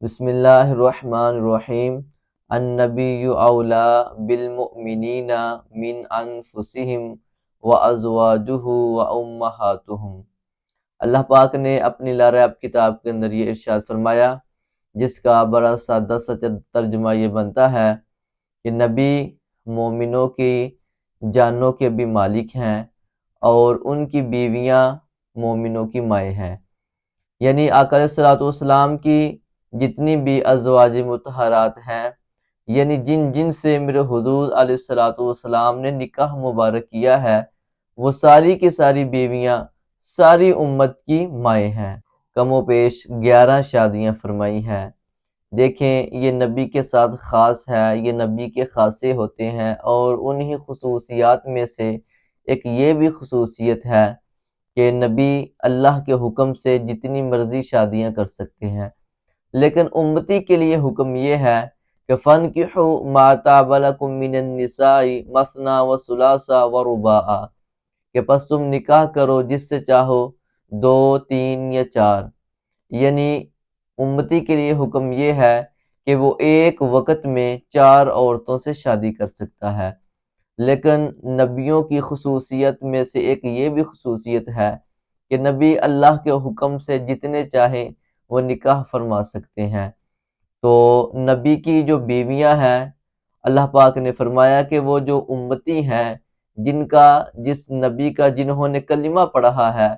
بسم اللہ الرحمن الرحیم۔ النبی اولا بالمؤمنین من انفسہم وازواجہ وامہاتہم۔ اللہ پاک نے اپنی لارب کتاب کے اندر یہ ارشاد فرمایا، جس کا بڑا سادہ سا ترجمہ یہ بنتا ہے کہ نبی مومنوں کی جانوں کے بھی مالک ہیں اور ان کی بیویاں مومنوں کی مائیں ہیں۔ یعنی آقا علیہ الصلوۃ والسلام کی جتنی بھی ازواج مطہرات ہیں، یعنی جن سے میرے حضور علیہ الصلوۃ والسلام نے نکاح مبارک کیا ہے، وہ ساری کی ساری بیویاں ساری امت کی مائیں ہیں۔ کم و بیش 11 شادیاں فرمائی ہیں۔ دیکھیں، یہ نبی کے ساتھ خاص ہے، یہ نبی کے خاصے ہوتے ہیں، اور انہی خصوصیات میں سے ایک یہ بھی خصوصیت ہے کہ نبی اللہ کے حکم سے جتنی مرضی شادیاں کر سکتے ہیں، لیکن امتی کے لیے حکم یہ ہے کہ فَانْكِحُوا مَا طَابَ لَكُم مِّنَ النِّسَاءِ مَثْنَىٰ وَثُلَاثَ وَرُبَاعَ، کہ پس تم نکاح کرو جس سے چاہو 2، 3 یا 4۔ یعنی امتی کے لیے حکم یہ ہے کہ وہ ایک وقت میں 4 عورتوں سے شادی کر سکتا ہے۔ لیکن نبیوں کی خصوصیت میں سے ایک یہ بھی خصوصیت ہے کہ نبی اللہ کے حکم سے جتنے چاہیں وہ نکاح فرما سکتے ہیں۔ تو نبی کی جو بیویاں ہیں، اللہ پاک نے فرمایا کہ وہ جو امتی ہیں، جس نبی کا جنہوں نے کلمہ پڑھا ہے،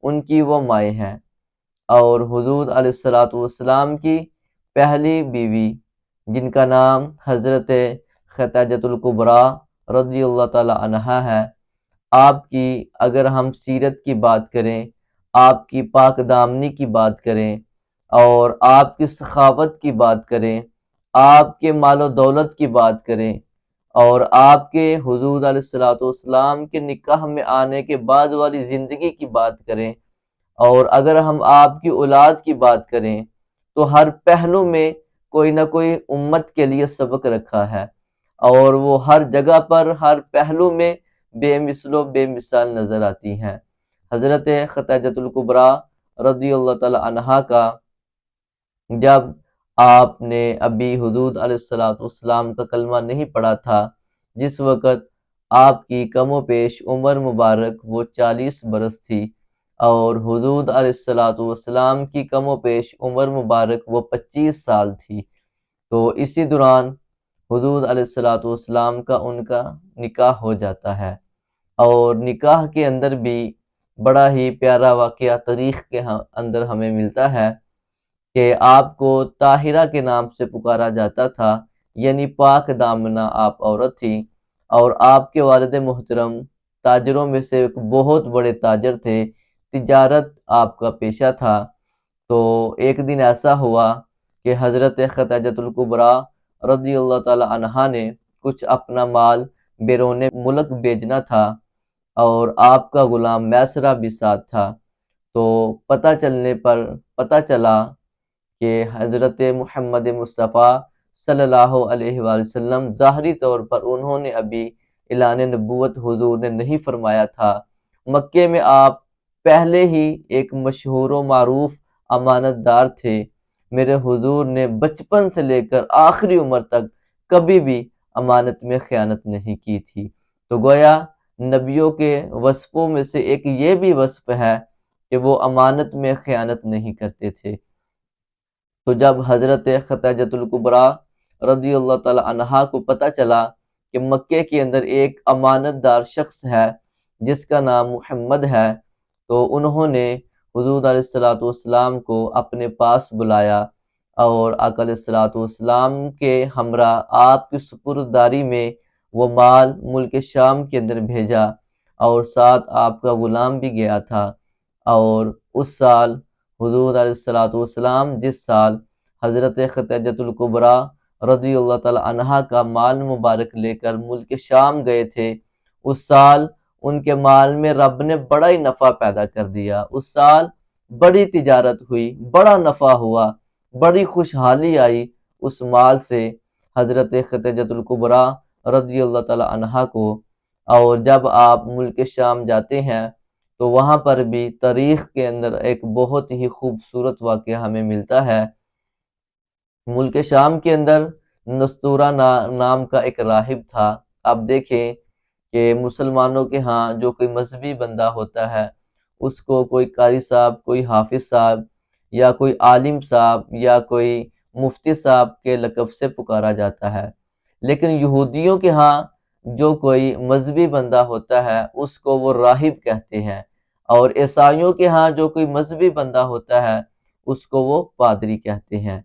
ان کی وہ مائیں ہیں۔ اور حضور علیہ الصلوۃ والسلام کی پہلی بیوی، جن کا نام حضرت خدیجہ الکبریٰ رضی اللہ تعالی عنہا ہے، آپ کی اگر ہم سیرت کی بات کریں، آپ کی پاک دامنی کی بات کریں، اور آپ کی سخاوت کی بات کریں، آپ کے مال و دولت کی بات کریں، اور آپ کے حضور علیہ الصلوۃ والسلام کے نکاح میں آنے کے بعد والی زندگی کی بات کریں، اور اگر ہم آپ کی اولاد کی بات کریں، تو ہر پہلو میں کوئی نہ کوئی امت کے لیے سبق رکھا ہے، اور وہ ہر جگہ پر ہر پہلو میں بے مثل و بے مثال نظر آتی ہیں۔ حضرت خدیجہ الکبریٰ رضی اللہ تعالی عنہا کا جب آپ نے ابھی حضور علیہ الصلوۃ والسلام کا کلمہ نہیں پڑھا تھا، جس وقت آپ کی کم و بیش عمر مبارک وہ 40 برس تھی، اور حضور علیہ الصلوۃ والسلام کی کم و بیش عمر مبارک وہ 25 سال تھی۔ تو اسی دوران حضور علیہ الصلوۃ والسلام کا ان کا نکاح ہو جاتا ہے، اور نکاح کے اندر بھی بڑا ہی پیارا واقعہ تاریخ کے اندر ہمیں ملتا ہے کہ آپ کو طاہرہ کے نام سے پکارا جاتا تھا، یعنی پاک دامنہ آپ عورت تھی، اور آپ کے والد محترم تاجروں میں سے ایک بہت بڑے تاجر تھے، تجارت آپ کا پیشہ تھا۔ تو ایک دن ایسا ہوا کہ حضرت خدیجہ الکبریٰ رضی اللہ تعالی عنہا نے کچھ اپنا مال بیرون ملک بھیجنا تھا، اور آپ کا غلام میسرہ بھی ساتھ تھا۔ تو پتہ چلا کہ حضرت محمد مصطفیٰ صلی اللہ علیہ وآلہ وسلم ظاہری طور پر انہوں نے ابھی اعلان نبوت حضور نے نہیں فرمایا تھا۔ مکے میں آپ پہلے ہی ایک مشہور و معروف امانت دار تھے۔ میرے حضور نے بچپن سے لے کر آخری عمر تک کبھی بھی امانت میں خیانت نہیں کی تھی۔ تو گویا نبیوں کے وصفوں میں سے ایک یہ بھی وصف ہے کہ وہ امانت میں خیانت نہیں کرتے تھے۔ تو جب حضرت خدیجہ الکبریٰ رضی اللہ تعالی عنہا کو پتہ چلا کہ مکے کے اندر ایک امانت دار شخص ہے جس کا نام محمد ہے، تو انہوں نے حضور علیہ الصلوۃ والسلام کو اپنے پاس بلایا، اور آقا علیہ الصلوۃ والسلام کے ہمراہ آپ کی سپرداری میں وہ مال ملک شام کے اندر بھیجا، اور ساتھ آپ کا غلام بھی گیا تھا۔ اور اس سال حضور علیہ الصلوۃ والسلام جس سال حضرت خدیجہ الکبریٰ رضی اللہ تعالی عنہا کا مال مبارک لے کر ملک شام گئے تھے، اس سال ان کے مال میں رب نے بڑا ہی نفع پیدا کر دیا۔ اس سال بڑی تجارت ہوئی، بڑا نفع ہوا، بڑی خوشحالی آئی اس مال سے حضرت خدیجہ الکبریٰ رضی اللہ تعالی عنہا کو۔ اور جب آپ ملک شام جاتے ہیں تو وہاں پر بھی تاریخ کے اندر ایک بہت ہی خوبصورت واقعہ ہمیں ملتا ہے ملک شام کے اندر نستورہ نام کا ایک راہب تھا۔ آپ دیکھیں کہ مسلمانوں کے ہاں جو کوئی مذہبی بندہ ہوتا ہے اس کو کوئی قاری صاحب، کوئی حافظ صاحب یا کوئی عالم صاحب یا کوئی مفتی صاحب کے لقب سے پکارا جاتا ہے، لیکن یہودیوں کے ہاں جو کوئی مذہبی بندہ ہوتا ہے اس کو وہ راہب کہتے ہیں، اور عیسائیوں کے ہاں جو کوئی مذہبی بندہ ہوتا ہے اس کو وہ پادری کہتے ہیں۔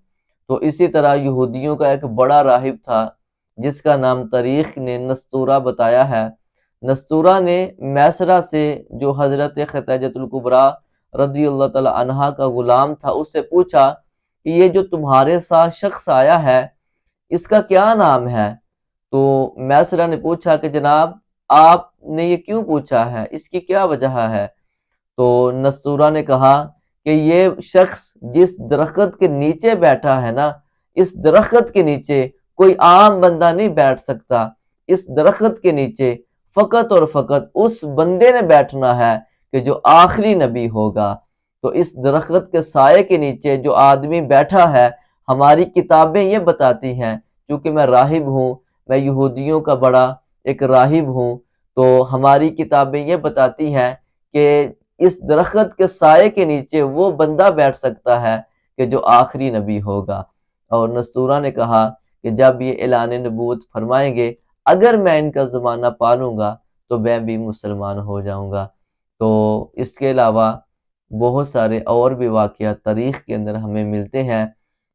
تو اسی طرح یہودیوں کا ایک بڑا راہب تھا جس کا نام تاریخ نے نستورہ بتایا ہے۔ نستورہ نے میسرہ سے، جو حضرت خدیجۃ الکبریٰ رضی اللہ تعالی عنہا کا غلام تھا، اس سے پوچھا کہ یہ جو تمہارے ساتھ شخص آیا ہے اس کا کیا نام ہے؟ تو میسرہ نے پوچھا کہ جناب آپ نے یہ کیوں پوچھا ہے، اس کی کیا وجہ ہے؟ تو نستورہ نے کہا کہ یہ شخص جس درخت کے نیچے بیٹھا ہے نا، اس درخت کے نیچے کوئی عام بندہ نہیں بیٹھ سکتا۔ اس درخت کے نیچے فقط اور فقط اس بندے نے بیٹھنا ہے کہ جو آخری نبی ہوگا۔ تو اس درخت کے سائے کے نیچے جو آدمی بیٹھا ہے، ہماری کتابیں یہ بتاتی ہیں، کیونکہ میں راہب ہوں، میں یہودیوں کا بڑا ایک راہب ہوں، تو ہماری کتابیں یہ بتاتی ہیں کہ اس درخت کے سائے کے نیچے وہ بندہ بیٹھ سکتا ہے کہ جو آخری نبی ہوگا۔ اور نستورہ نے کہا کہ جب یہ اعلان نبوت فرمائیں گے، اگر میں ان کا زمانہ پالوں گا تو میں بھی مسلمان ہو جاؤں گا۔ تو اس کے علاوہ بہت سارے اور بھی واقعات تاریخ کے اندر ہمیں ملتے ہیں۔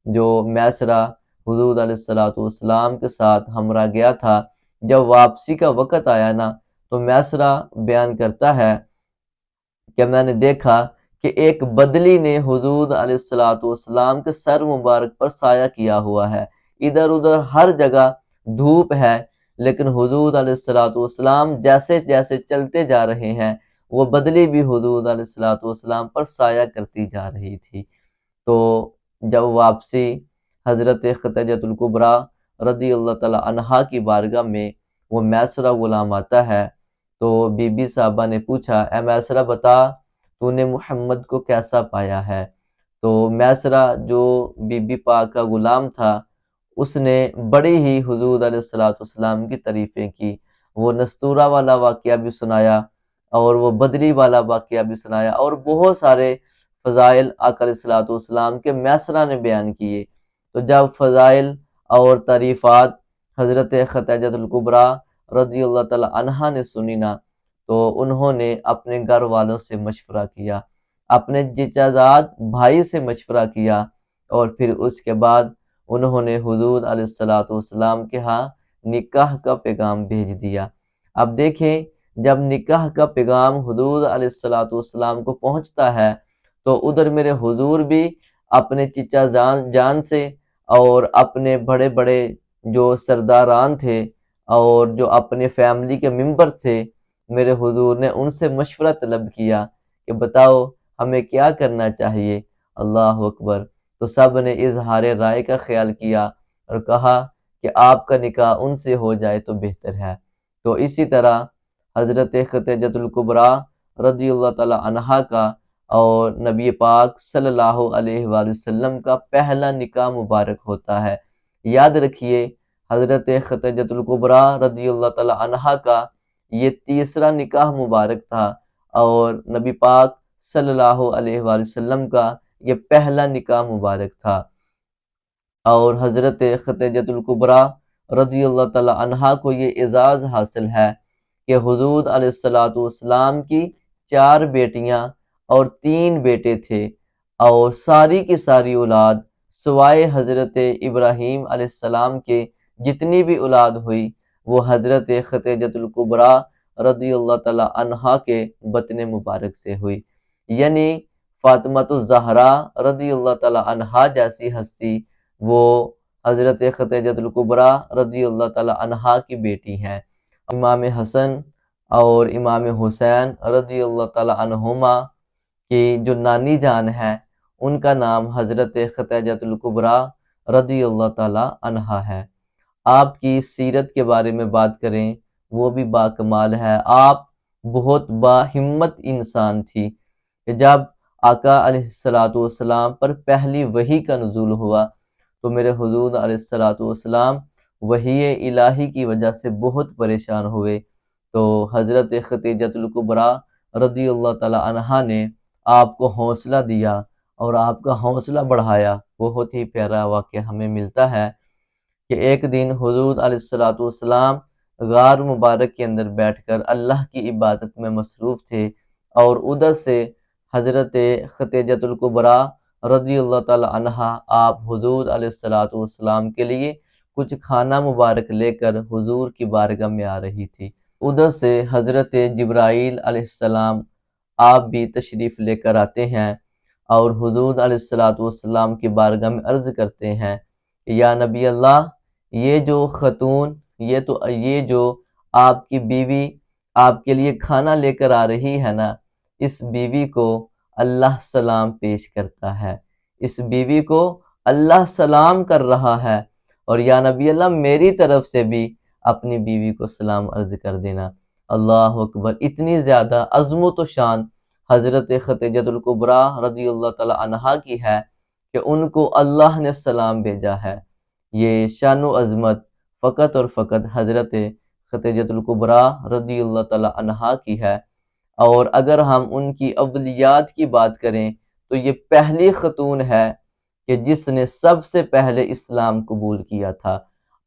جو میسرہ حضور علیہ الصلوۃ والسلام کے ساتھ ہمراہ گیا تھا، جب واپسی کا وقت آیا نا تو میسرہ بیان کرتا ہے کہ میں نے دیکھا کہ ایک بدلی نے حضور علیہ الصلوۃ والسلام کے سر مبارک پر سایہ کیا ہوا ہے، ادھر ادھر ہر جگہ دھوپ ہے، لیکن حضور علیہ الصلوۃ والسلام جیسے جیسے چلتے جا رہے ہیں وہ بدلی بھی حضور علیہ الصلوۃ والسلام پر سایہ کرتی جا رہی تھی۔ تو جب واپسی حضرت خدیجۃ الکبریٰ رضی اللہ تعالی عنہا کی بارگاہ میں وہ میسرہ غلام آتا ہے، تو بی بی صاحبہ نے پوچھا، اے میسرہ بتا تو نے محمد کو کیسا پایا ہے؟ تو میسرہ جو بی بی پاک کا غلام تھا اس نے بڑی ہی حضور علیہ الصلوۃ والسلام کی تعریفیں کی، وہ نستورہ والا واقعہ بھی سنایا اور وہ بدری والا واقعہ بھی سنایا، اور بہت سارے فضائل آقا علیہ الصلوۃ والسلام کے میسرہ نے بیان کیے۔ تو جب فضائل اور تعریفات حضرت خدیجۃ الکبریٰ رضی اللہ تعالی عنہا نے سنی نا، تو انہوں نے اپنے گھر والوں سے مشورہ کیا، اپنے چچا زاد بھائی سے مشورہ کیا، اور پھر اس کے بعد انہوں نے حضور علیہ الصلوۃ والسلام کے ہاں نکاح کا پیغام بھیج دیا۔ اب دیکھیں جب نکاح کا پیغام حضور علیہ الصلوۃ والسلام کو پہنچتا ہے تو ادھر میرے حضور بھی اپنے چچا جان سے اور اپنے بڑے بڑے جو سرداران تھے اور جو اپنے فیملی کے ممبر تھے، میرے حضور نے ان سے مشورہ طلب کیا کہ بتاؤ ہمیں کیا کرنا چاہیے۔ اللہ اکبر! تو سب نے اظہار رائے کا خیال کیا اور کہا کہ آپ کا نکاح ان سے ہو جائے تو بہتر ہے۔ تو اسی طرح حضرت خدیجۃ الکبریٰ رضی اللہ تعالی عنہا کا اور نبی پاک صلی اللہ علیہ وآلہ وسلم کا پہلا نکاح مبارک ہوتا ہے۔ یاد رکھیے حضرت خدیجۃ الکبریٰ رضی اللہ تعالی عنہا کا یہ تیسرا نکاح مبارک تھا، اور نبی پاک صلی اللہ علیہ وآلہ وسلم کا یہ پہلا نکاح مبارک تھا۔ اور حضرت خدیجۃ الکبریٰ رضی اللہ تعالی عنہا کو یہ اعزاز حاصل ہے کہ حضور علیہ الصلوۃ والسلام کی 4 بیٹیاں اور 3 بیٹے تھے، اور ساری کی ساری اولاد سوائے حضرت ابراہیم علیہ السلام کے جتنی بھی اولاد ہوئی وہ حضرت خدیجۃ الکبریٰ رضی اللہ تعالی عنہا کے بطن مبارک سے ہوئی، یعنی فاطمہ الزہرا رضی اللہ تعالی عنہا جیسی ہستی وہ حضرت خدیجۃ الکبریٰ رضی اللہ تعالی عنہا کی بیٹی ہیں۔ امام حسن اور امام حسین رضی اللہ تعالی عنہما کی جو نانی جان ہے ان کا نام حضرت خدیجۃ الکبریٰ رضی اللہ تعالی عنہا ہے۔ آپ کی سیرت کے بارے میں بات کریں وہ بھی باکمال ہے۔ آپ بہت باہمت انسان تھی کہ جب آقا علیہ الصلوۃ والسلام پر پہلی وحی کا نزول ہوا تو میرے حضور علیہ الصلوۃ والسلام وحی الہی کی وجہ سے بہت پریشان ہوئے، تو حضرت خدیجۃ الکبریٰ رضی اللہ تعالی عنہا نے آپ کو حوصلہ دیا اور آپ کا حوصلہ بڑھایا۔ بہت ہی پیارا واقعہ ہمیں ملتا ہے کہ ایک دن حضور علیہ الصلوۃ والسلام غار مبارک کے اندر بیٹھ کر اللہ کی عبادت میں مصروف تھے، اور ادھر سے حضرت خدیجۃ الکبریٰ رضی اللہ تعالی عنہا آپ حضور علیہ الصلوۃ والسلام کے لیے کچھ کھانا مبارک لے کر حضور کی بارگاہ میں آ رہی تھی۔ ادھر سے حضرت جبرائیل علیہ السلام آپ بھی تشریف لے کر آتے ہیں اور حضور علیہ الصلوۃ والسلام کی بارگاہ میں عرض کرتے ہیں کہ یا نبی اللہ، یہ جو خاتون، یہ جو آپ کی بیوی آپ کے لیے کھانا لے کر آ رہی ہے نا، اس بیوی کو اللہ سلام پیش کرتا ہے، اس بیوی کو اللہ سلام کر رہا ہے، اور یا نبی اللہ میری طرف سے بھی اپنی بیوی کو سلام عرض کر دینا۔ اللہ اکبر! اتنی زیادہ عظمت و شان حضرت خدیجۃ الکبریٰ رضی اللہ تعالی عنہا کی ہے کہ ان کو اللہ نے سلام بھیجا ہے۔ یہ شان و عظمت فقط اور فقط حضرت خدیجۃ الکبریٰ رضی اللہ تعالی عنہا کی ہے۔ اور اگر ہم ان کی اولیات کی بات کریں تو یہ پہلی خاتون ہے کہ جس نے سب سے پہلے اسلام قبول کیا تھا،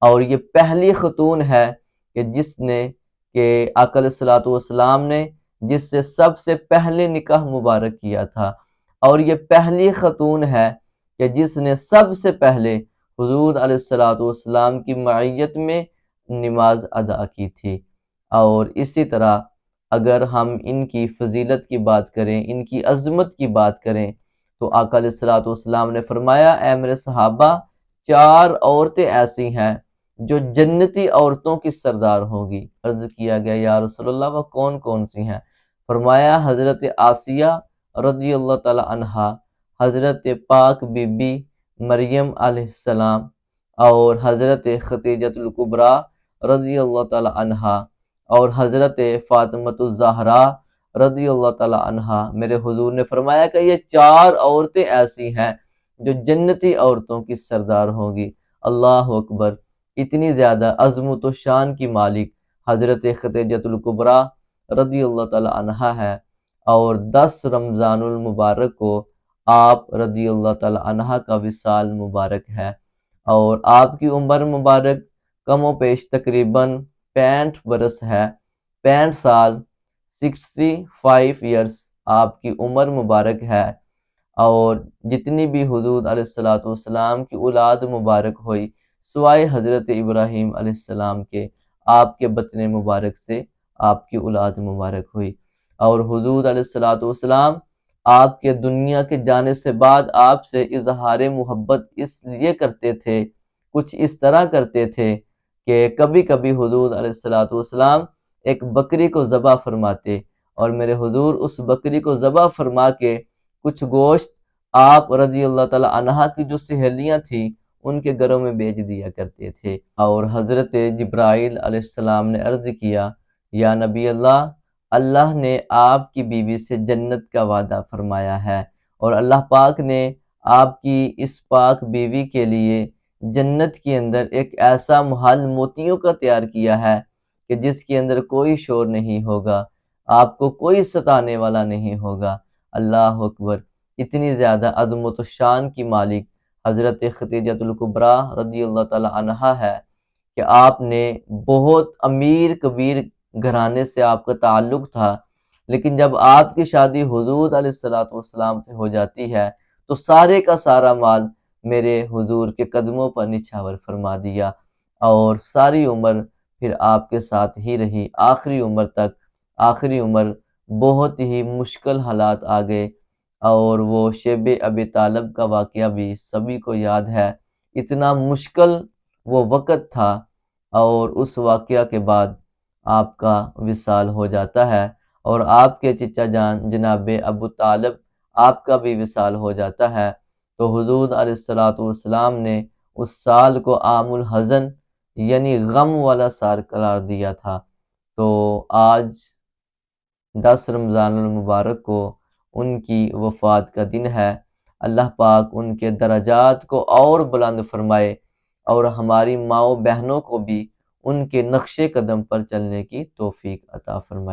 اور یہ پہلی خاتون ہے کہ جس نے کہ آقا علیہ الصلوۃ والسلام نے جس سے سب سے پہلے نکاح مبارک کیا تھا، اور یہ پہلی خاتون ہے کہ جس نے سب سے پہلے حضور علیہ الصلوۃ والسلام کی معیت میں نماز ادا کی تھی۔ اور اسی طرح اگر ہم ان کی فضیلت کی بات کریں، ان کی عظمت کی بات کریں، تو آقا علیہ الصلوۃ والسلام نے فرمایا اے میرے صحابہ، 4 عورتیں ایسی ہیں جو جنتی عورتوں کی سردار ہوں گی۔ عرض کیا گیا یا رسول اللہ وہ کون کون سی ہیں؟ فرمایا حضرت آسیہ رضی اللہ تعالی عنہا، حضرت پاک بی بی مریم علیہ السلام، اور حضرت خدیجۃ الکبریٰ رضی اللہ تعالی عنہا، اور حضرت فاطمۃ الزہراء رضی اللہ تعالی عنہا۔ میرے حضور نے فرمایا کہ یہ 4 عورتیں ایسی ہیں جو جنتی عورتوں کی سردار ہوں گی۔ اللہ اکبر! اتنی زیادہ عظمت و شان کی مالک حضرت خدیجۃ الکبریٰ رضی اللہ تعالی عنہا ہے، اور 10 رمضان المبارک کو آپ رضی اللہ تعالی عنہا کا وصال مبارک ہے، اور آپ کی عمر مبارک کم و بیش تقریباً 65 برس ہے، 65 سال، 65 ایئرس آپ کی عمر مبارک ہے۔ اور جتنی بھی حضور علیہ الصلوۃ والسلام کی اولاد مبارک ہوئی سوائے حضرت ابراہیم علیہ السلام کے، آپ کے بطن مبارک سے آپ کی اولاد مبارک ہوئی۔ اور حضور علیہ الصلوۃ والسلام آپ کے دنیا کے جانے سے بعد آپ سے اظہار محبت اس لیے کرتے تھے، کچھ اس طرح کرتے تھے کہ کبھی کبھی حضور علیہ الصلوۃ والسلام ایک بکری کو ذبح فرماتے، اور میرے حضور اس بکری کو ذبح فرما کے کچھ گوشت آپ رضی اللہ تعالی عنہا کی جو سہیلیاں تھیں ان کے گھروں میں بیچ دیا کرتے تھے۔ اور حضرت جبرائیل علیہ السلام نے عرض کیا یا نبی اللہ، اللہ نے آپ کی بیوی سے جنت کا وعدہ فرمایا ہے، اور اللہ پاک نے آپ کی اس پاک بیوی کے لیے جنت کے اندر ایک ایسا محل موتیوں کا تیار کیا ہے کہ جس کے اندر کوئی شور نہیں ہوگا، آپ کو کوئی ستانے والا نہیں ہوگا۔ اللہ اکبر! اتنی زیادہ عظمت و شان کی مالک حضرت خدیجۃ الکبریٰ رضی اللہ تعالی عنہا ہے کہ آپ نے بہت امیر کبیر گھرانے سے آپ کا تعلق تھا، لیکن جب آپ کی شادی حضور علیہ الصلوۃ والسلام سے ہو جاتی ہے تو سارے کا سارا مال میرے حضور کے قدموں پر نچھاور فرما دیا، اور ساری عمر پھر آپ کے ساتھ ہی رہی، آخری عمر تک۔ آخری عمر بہت ہی مشکل حالات آ گئے، اور وہ شیب ابی طالب کا واقعہ بھی سبھی کو یاد ہے۔ اتنا مشکل وہ وقت تھا، اور اس واقعہ کے بعد آپ کا وصال ہو جاتا ہے، اور آپ کے چچا جان جناب ابو طالب آپ کا بھی وصال ہو جاتا ہے۔ تو حضور علیہ الصلوۃ والسلام نے اس سال کو عام الحزن یعنی غم والا سال قرار دیا تھا۔ تو آج 10 رمضان المبارک کو ان کی وفات کا دن ہے۔ اللہ پاک ان کے درجات کو اور بلند فرمائے اور ہماری ماؤں بہنوں کو بھی ان کے نقش قدم پر چلنے کی توفیق عطا فرمائے۔